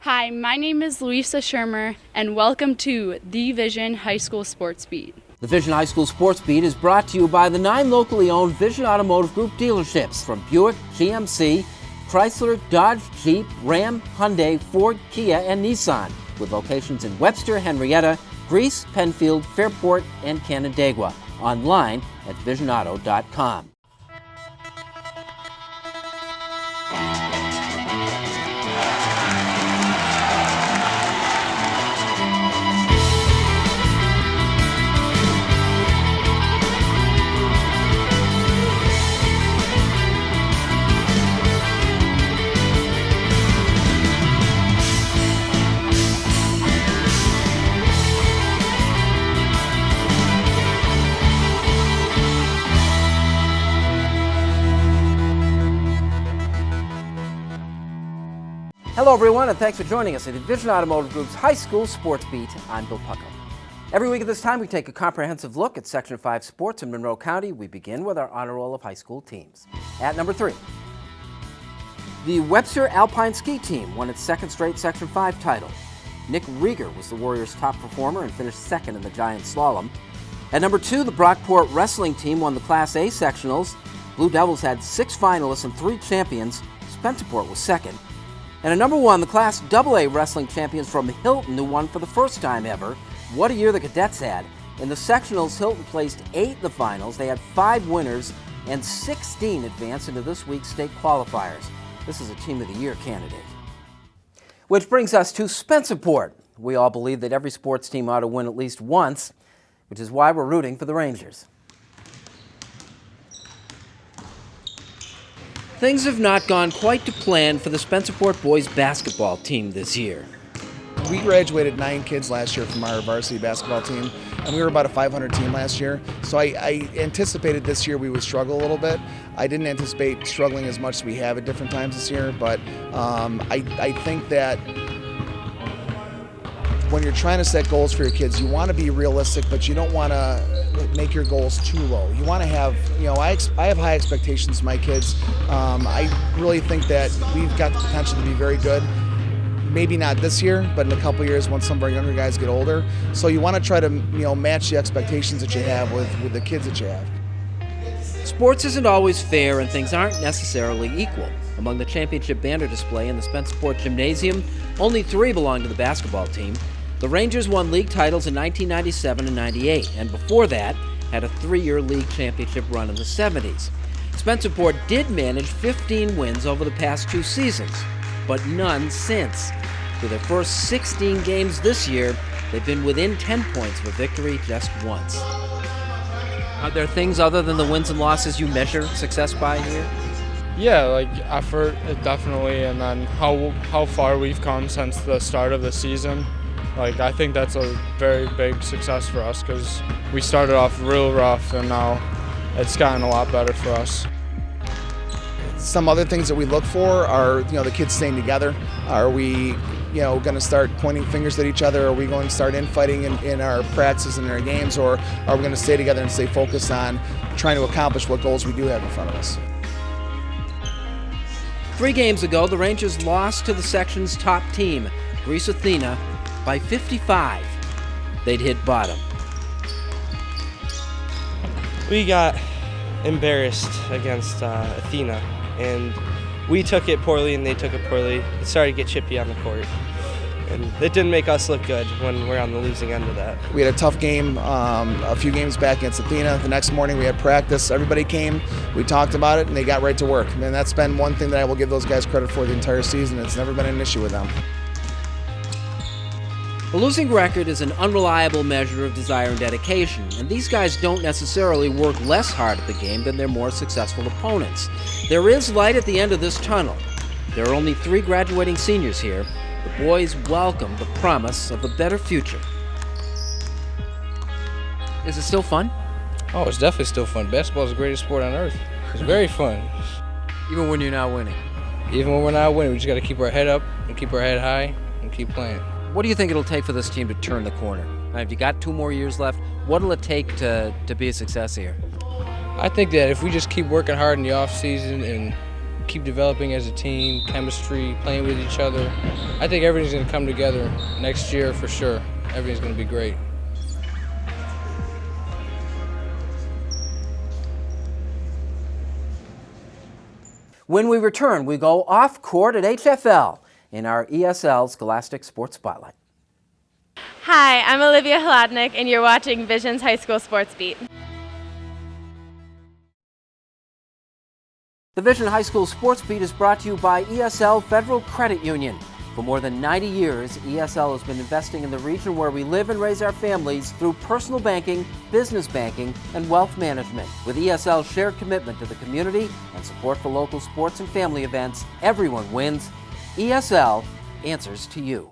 Hi, my name is Louisa Shermer, and welcome to the Vision High School Sports Beat. The Vision High School Sports Beat is brought to you by the 9 locally owned Vision Automotive Group dealerships from Buick, GMC, Chrysler, Dodge, Jeep, Ram, Hyundai, Ford, Kia, and Nissan, with locations in Webster, Henrietta, Greece, Penfield, Fairport, and Canandaigua. Online at visionauto.com. Hello everyone, and thanks for joining us at the Vision Automotive Group's High School Sports Beat. I'm Bill Pucko. Every week at this time, we take a comprehensive look at Section 5 sports in Monroe County. We begin with our honor roll of high school teams. At number 3, the Webster Alpine Ski Team won its second straight Section 5 title. Nick Rieger was the Warriors' top performer and finished second in the Giant Slalom. At number 2, the Brockport Wrestling Team won the Class A sectionals. Blue Devils had 6 finalists and 3 champions. Spencerport was second. And at number 1, the Class AA wrestling champions from Hilton, who won for the first time ever. What a year the Cadets had. In the sectionals, Hilton placed 8 in the finals. They had 5 winners, and 16 advanced into this week's state qualifiers. This is a Team of the Year candidate. Which brings us to Spencerport. We all believe that every sports team ought to win at least once, which is why we're rooting for the Rangers. Things have not gone quite to plan for the Spencerport boys basketball team this year. We graduated 9 kids last year from our varsity basketball team, and we were about a 500 team last year. So I anticipated this year we would struggle a little bit. I didn't anticipate struggling as much as we have at different times this year, but I think that when you're trying to set goals for your kids, you want to be realistic, but you don't want to make your goals too low. You want to have, I have high expectations for my kids. I really think that we've got the potential to be very good. Maybe not this year, but in a couple years when some of our younger guys get older. So you want to try to, match the expectations that you have with the kids that you have. Sports isn't always fair and things aren't necessarily equal. Among the championship banner display in the Spencerport Gymnasium, only 3 belong to the basketball team. The Rangers won league titles in 1997 and 98, and before that, had a 3-year league championship run in the 70s. Spencerport did manage 15 wins over the past 2 seasons, but none since. Through their first 16 games this year, they've been within 10 points of a victory just once. Are there things other than the wins and losses you measure success by here? Yeah, like effort, definitely, and then how far we've come since the start of the season. Like, I think that's a very big success for us because we started off real rough and now it's gotten a lot better for us. Some other things that we look for are, the kids staying together. Are we, going to start pointing fingers at each other? Are we going to start infighting in our practices and in our games? Or are we going to stay together and stay focused on trying to accomplish what goals we do have in front of us? 3 games ago, the Rangers lost to the section's top team, Greece Athena, by 55. They'd hit bottom. We got embarrassed against Athena, and we took it poorly and they took it poorly. It started to get chippy on the court, and it didn't make us look good when we're on the losing end of that. We had a tough game a few games back against Athena. The next morning we had practice. Everybody came, we talked about it, and they got right to work. And that's been one thing that I will give those guys credit for the entire season. It's never been an issue with them. A losing record is an unreliable measure of desire and dedication, and these guys don't necessarily work less hard at the game than their more successful opponents. There is light at the end of this tunnel. There are only 3 graduating seniors here. The boys welcome the promise of a better future. Is it still fun? Oh, it's definitely still fun. Basketball is the greatest sport on earth. It's very fun. Even when you're not winning? Even when we're not winning, we just got to keep our head up and keep our head high and keep playing. What do you think it'll take for this team to turn the corner? If you got 2 more years left, what'll it take to be a success here? I think that if we just keep working hard in the off season and keep developing as a team, chemistry, playing with each other. I think everything's going to come together next year for sure. Everything's going to be great. When we return, we go off court at HFL in our ESL Scholastic Sports Spotlight. Hi, I'm Olivia Hladnik, and you're watching Vision's High School Sports Beat. The Vision High School Sports Beat is brought to you by ESL Federal Credit Union. For more than 90 years, ESL has been investing in the region where we live and raise our families through personal banking, business banking, and wealth management. With ESL's shared commitment to the community and support for local sports and family events, everyone wins. ESL answers to you.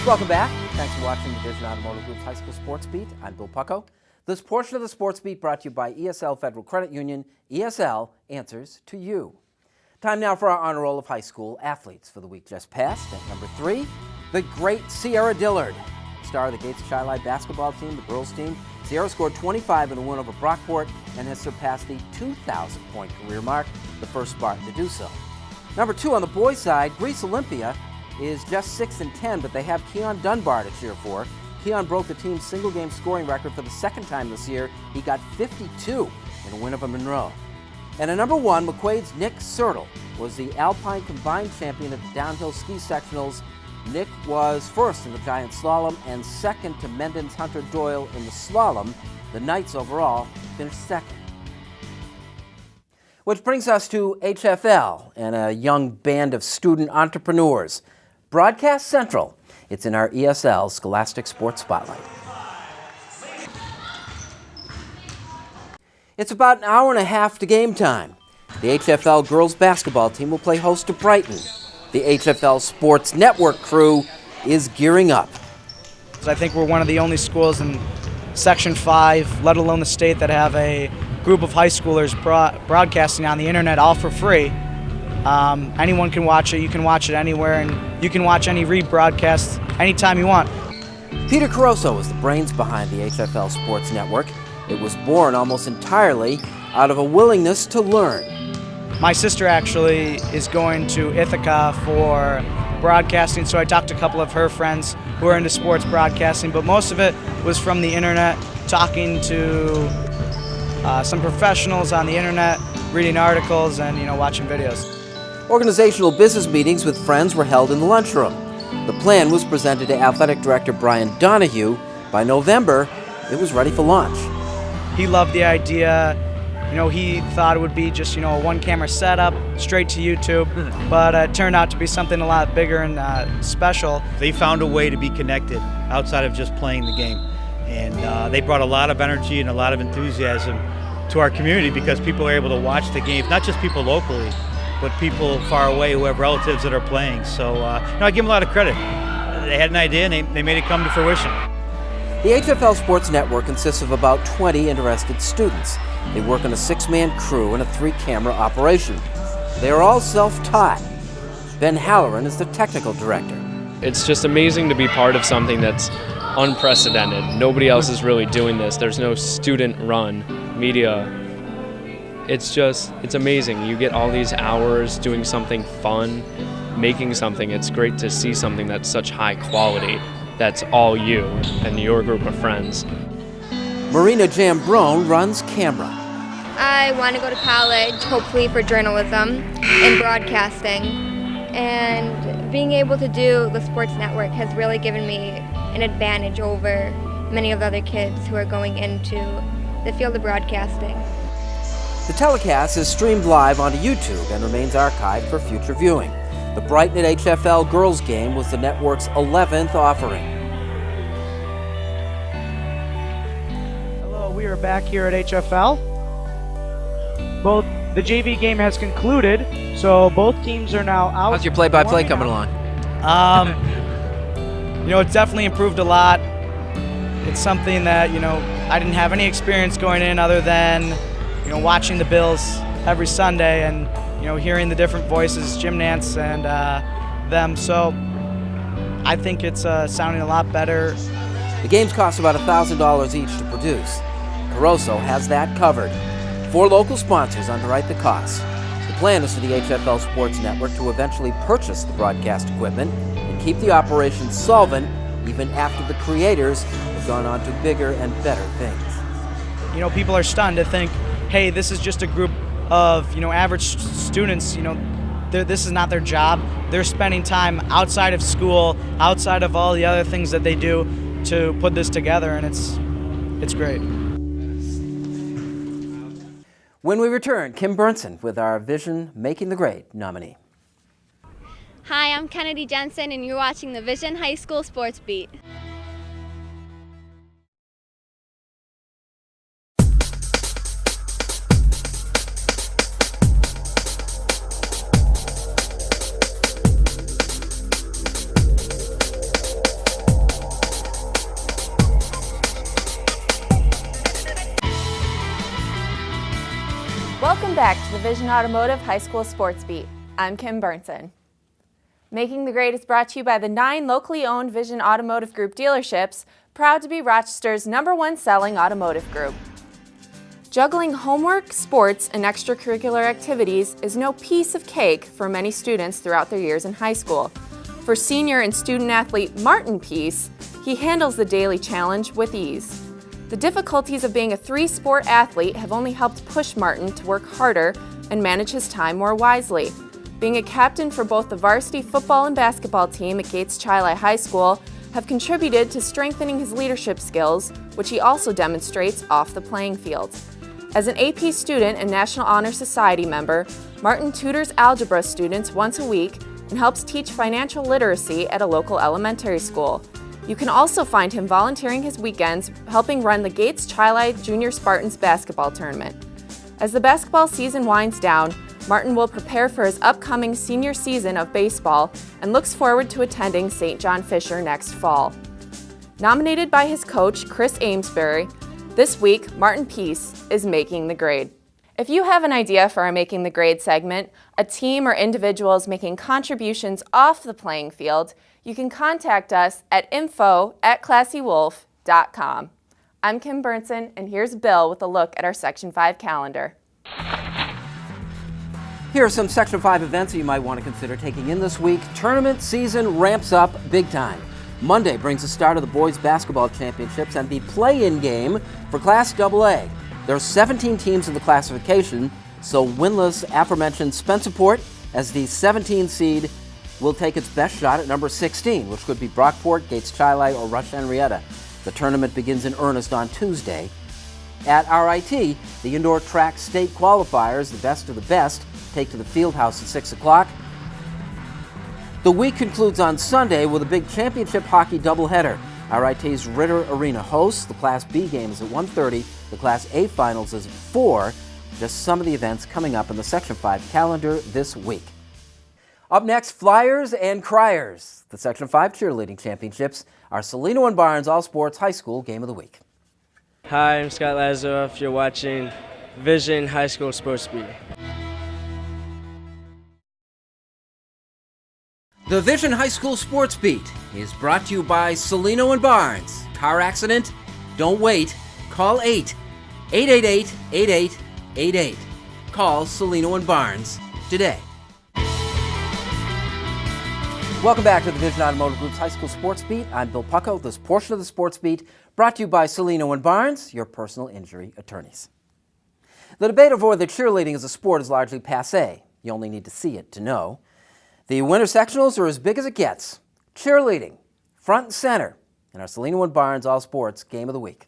Welcome back. Thanks for watching the Vision Automotive Group's High School Sports Beat. I'm Bill Pucko. This portion of the Sports Beat brought to you by ESL Federal Credit Union. ESL answers to you. Time now for our honor roll of high school athletes for the week just passed. At number 3, the great Sierra Dillard. Star of the Gates Chi-Li basketball team, the girls team. Sierra scored 25 in a win over Brockport and has surpassed the 2,000-point career mark, the first Spartan to do so. Number 2 on the boys' side, Greece Olympia is just 6-10, but they have Keon Dunbar to cheer for. Keon broke the team's single-game scoring record for the second time this year. He got 52 in a win over Monroe. And at number 1, McQuaid's Nick Sertle was the Alpine Combined Champion at the Downhill Ski Sectionals. Nick was first in the Giant Slalom and second to Mendon's Hunter Doyle in the Slalom. The Knights overall finished second. Which brings us to HFL and a young band of student entrepreneurs. Broadcast Central. It's in our ESL Scholastic Sports Spotlight. It's about an hour and a half to game time. The HFL girls basketball team will play host to Brighton. The HFL Sports Network crew is gearing up. I think we're one of the only schools in Section 5, let alone the state, that have a group of high schoolers broadcasting on the internet all for free. Anyone can watch it. You can watch it anywhere, and you can watch any rebroadcast anytime you want. Peter Caruso is the brains behind the HFL Sports Network. It was born almost entirely out of a willingness to learn. My sister actually is going to Ithaca for broadcasting, so I talked to a couple of her friends who are into sports broadcasting, but most of it was from the internet, talking to some professionals on the internet, reading articles, and watching videos. Organizational business meetings with friends were held in the lunchroom. The plan was presented to Athletic Director Brian Donahue. By November, it was ready for launch. He loved the idea. He thought it would be just, a one-camera setup, straight to YouTube, but it turned out to be something a lot bigger and special. They found a way to be connected outside of just playing the game, and they brought a lot of energy and a lot of enthusiasm to our community because people are able to watch the games, not just people locally, but people far away who have relatives that are playing. So, I give them a lot of credit. They had an idea and they made it come to fruition. The HFL Sports Network consists of about 20 interested students. They work on a 6-man crew and a 3-camera operation. They are all self-taught. Ben Halloran is the technical director. It's just amazing to be part of something that's unprecedented. Nobody else is really doing this. There's no student-run media. It's amazing. You get all these hours doing something fun, making something. It's great to see something that's such high quality. That's all you and your group of friends. Marina Jambrone runs camera. I want to go to college, hopefully for journalism and broadcasting. And being able to do the sports network has really given me an advantage over many of the other kids who are going into the field of broadcasting. The telecast is streamed live onto YouTube and remains archived for future viewing. The Brighton at HFL girls game was the network's 11th offering. Hello, we are back here at HFL. The JV game has concluded, so both teams are now out. How's your play-by-play coming along? It's definitely improved a lot. It's something that, I didn't have any experience going in other than, watching the Bills every Sunday and hearing the different voices, Jim Nantz and them. So I think it's sounding a lot better. The games cost about $1,000 each to produce. Caruso has that covered. 4 local sponsors underwrite the costs. The plan is for the HFL Sports Network to eventually purchase the broadcast equipment and keep the operation solvent even after the creators have gone on to bigger and better things. You know, people are stunned to think, hey, this is just a group of, average students, this is not their job. They're spending time outside of school, outside of all the other things that they do to put this together, and it's great. When we return, Kim Bernsen with our Vision Making the Grade nominee. Hi, I'm Kennedy Jensen, and you're watching the Vision High School Sports Beat. Welcome back to the Vision Automotive High School Sports Beat. I'm Kim Bernsen. Making the Grade is brought to you by the 9 locally owned Vision Automotive Group dealerships, proud to be Rochester's #1 selling automotive group. Juggling homework, sports, and extracurricular activities is no piece of cake for many students throughout their years in high school. For senior and student athlete Martin Peace, he handles the daily challenge with ease. The difficulties of being a 3-sport athlete have only helped push Martin to work harder and manage his time more wisely. Being a captain for both the varsity football and basketball team at Gates Chili High School have contributed to strengthening his leadership skills, which he also demonstrates off the playing field. As an AP student and National Honor Society member, Martin tutors algebra students once a week and helps teach financial literacy at a local elementary school. You can also find him volunteering his weekends, helping run the Gates Chili Junior Spartans basketball tournament. As the basketball season winds down, Martin will prepare for his upcoming senior season of baseball and looks forward to attending St. John Fisher next fall. Nominated by his coach, Chris Amesbury, this week, Martin Peace is making the grade. If you have an idea for our Making the Grade segment, a team or individuals making contributions off the playing field, you can contact us at info@classywolf.com. I'm Kim Bernsen, and here's Bill with a look at our Section 5 calendar. Here are some Section 5 events that you might want to consider taking in this week. Tournament season ramps up big time. Monday brings the start of the boys basketball championships and the play-in game for Class AA. There are 17 teams in the classification, so winless aforementioned Spencerport, as the 17 seed, will take its best shot at number 16, which could be Brockport, Gates Chili, or Rush Henrietta. The tournament begins in earnest on Tuesday. At RIT, the indoor track state qualifiers, the best of the best, take to the field house at 6 o'clock. The week concludes on Sunday with a big championship hockey doubleheader. RIT's Ritter Arena hosts. The Class B game is at 1:30. The Class A finals is at 4. Just some of the events coming up in the Section 5 calendar this week. Up next, Flyers and Criers. The Section 5 cheerleading championships are Salino and Barnes All Sports High School Game of the Week. Hi, I'm Scott Lazaroff. You're watching Vision High School Sports Beat. The Vision High School Sports Beat is brought to you by Salino and Barnes. Car accident? Don't wait. Call 888-8888. Call Salino and Barnes today. Welcome back to the Vision Automotive Group's High School Sports Beat. I'm Bill Pucko. This portion of the Sports Beat brought to you by Salino and Barnes, your personal injury attorneys. The debate over whether cheerleading as a sport is largely passé. You only need to see it to know. The winter sectionals are as big as it gets. Cheerleading, front and center, in our Salino and Barnes All Sports Game of the Week.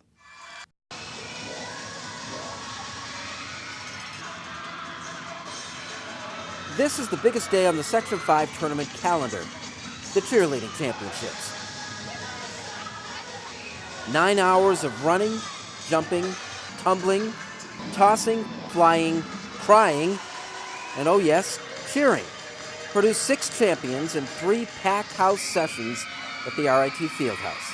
This is the biggest day on the Section 5 tournament calendar, the cheerleading championships. 9 hours of running, jumping, tumbling, tossing, flying, crying, and oh yes, cheering. Produced 6 champions in 3 packed house sessions at the RIT Fieldhouse.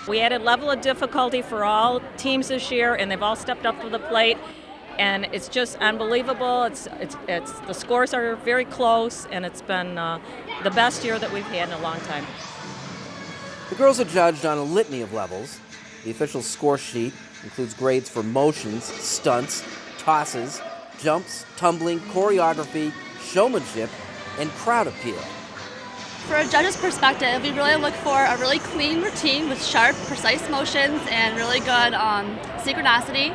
We added level of difficulty for all teams this year, and they've all stepped up to the plate. And it's just unbelievable. It's the scores are very close, and it's been the best year that we've had in a long time. The girls are judged on a litany of levels. The official score sheet includes grades for motions, stunts, tosses, jumps, tumbling, choreography, showmanship, and crowd appeal. For a judge's perspective, we really look for a really clean routine with sharp, precise motions and really good synchronicity.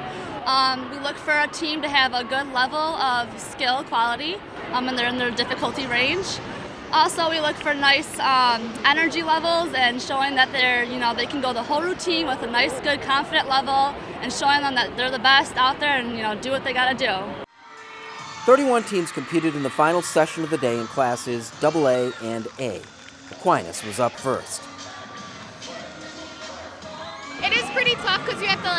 We look for a team to have a good level of skill quality when they're in their difficulty range. Also, we look for nice energy levels and showing that they can go the whole routine with a nice, good, confident level and showing them that they're the best out there and do what they got to do. 31 teams competed in the final session of the day in classes AA and A. Aquinas was up first. It is pretty tough because you have to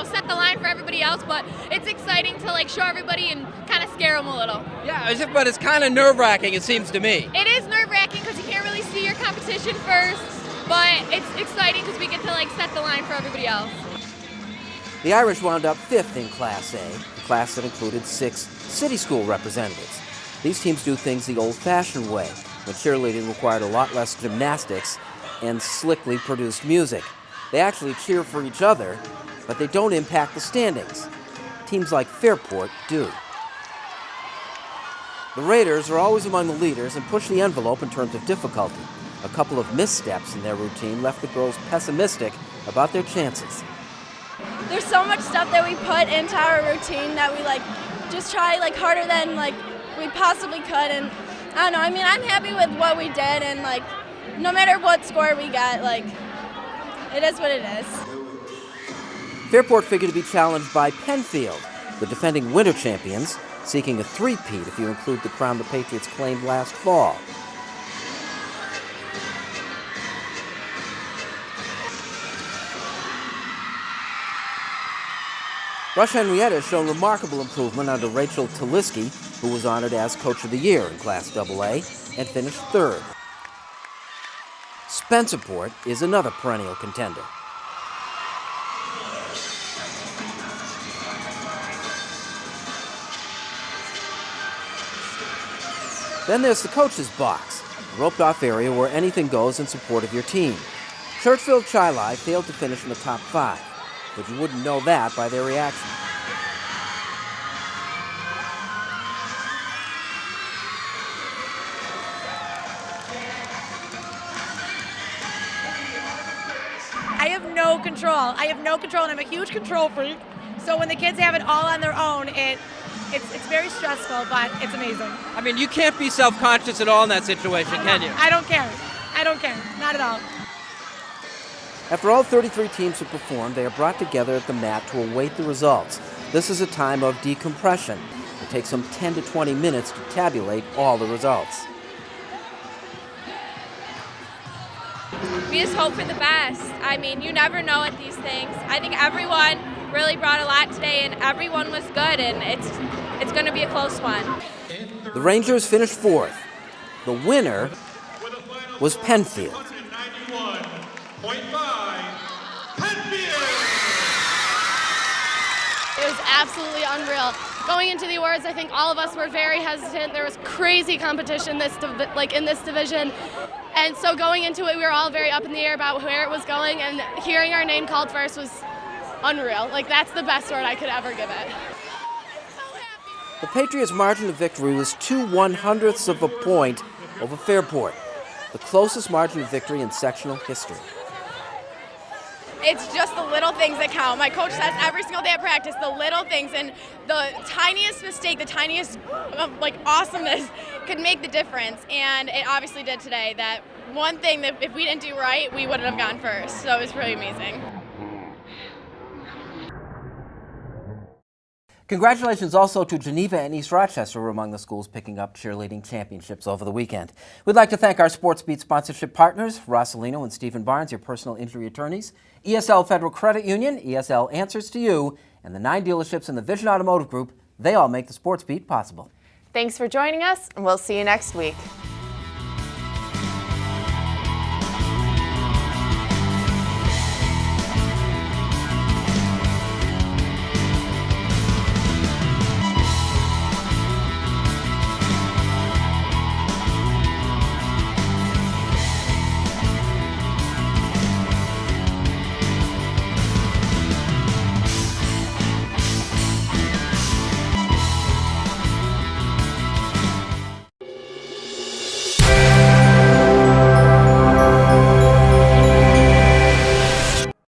set the line for everybody else, but it's exciting to show everybody and kind of scare them a little. Yeah, but it's kind of nerve-wracking, it seems to me. It is nerve-wracking because you can't really see your competition first, but it's exciting because we get to set the line for everybody else. The Irish wound up 5th in Class A, a class that included 6 city school representatives. These teams do things the old-fashioned way, when cheerleading required a lot less gymnastics and slickly produced music. They actually cheer for each other, but they don't impact the standings. Teams like Fairport do. The Raiders are always among the leaders and push the envelope in terms of difficulty. A couple of missteps in their routine left the girls pessimistic about their chances. There's so much stuff that we put into our routine that we just try harder than we possibly could, and I don't know, I'm happy with what we did, and no matter what score we got, it is what it is. Fairport figured to be challenged by Penfield, the defending winter champions, seeking a three-peat if you include the crown the Patriots claimed last fall. Rush Henrietta has shown remarkable improvement under Rachel Taliski, who was honored as Coach of the Year in Class AA and finished 3rd. Spencerport is another perennial contender. Then there's the coach's box, a roped-off area where anything goes in support of your team. Churchville Chili failed to finish in the top 5, but you wouldn't know that by their reaction. I have no control. And I'm a huge control freak. So when the kids have it all on their own, it's very stressful, but it's amazing. I mean, you can't be self-conscious at all in that situation, can you? I don't care. Not at all. After all 33 teams have performed, they are brought together at the mat to await the results. This is a time of decompression. It takes some 10 to 20 minutes to tabulate all the results. We just hope for the best. You never know at these things. I think everyone really brought a lot today, and everyone was good, and it's going to be a close one. The Rangers finished 4th. The winner was Penfield. It was absolutely unreal. Going into the awards, I think all of us were very hesitant. There was crazy competition in this division. And so going into it, we were all very up in the air about where it was going, and hearing our name called first was unreal. That's the best word I could ever give it. The Patriots' margin of victory was 2/100ths of a point over Fairport, the closest margin of victory in sectional history. It's just the little things that count. My coach says every single day at practice, the little things, and the tiniest mistake, the tiniest awesomeness could make the difference. And it obviously did today. That one thing that if we didn't do right, we wouldn't have gone first. So it was really amazing. Congratulations also to Geneva and East Rochester, who were among the schools picking up cheerleading championships over the weekend. We'd like to thank our Sports Beat sponsorship partners, Rosselino and Stephen Barnes, your personal injury attorneys, ESL Federal Credit Union, ESL Answers to You, and the 9 dealerships in the Vision Automotive Group. They all make the Sports Beat possible. Thanks for joining us, and we'll see you next week.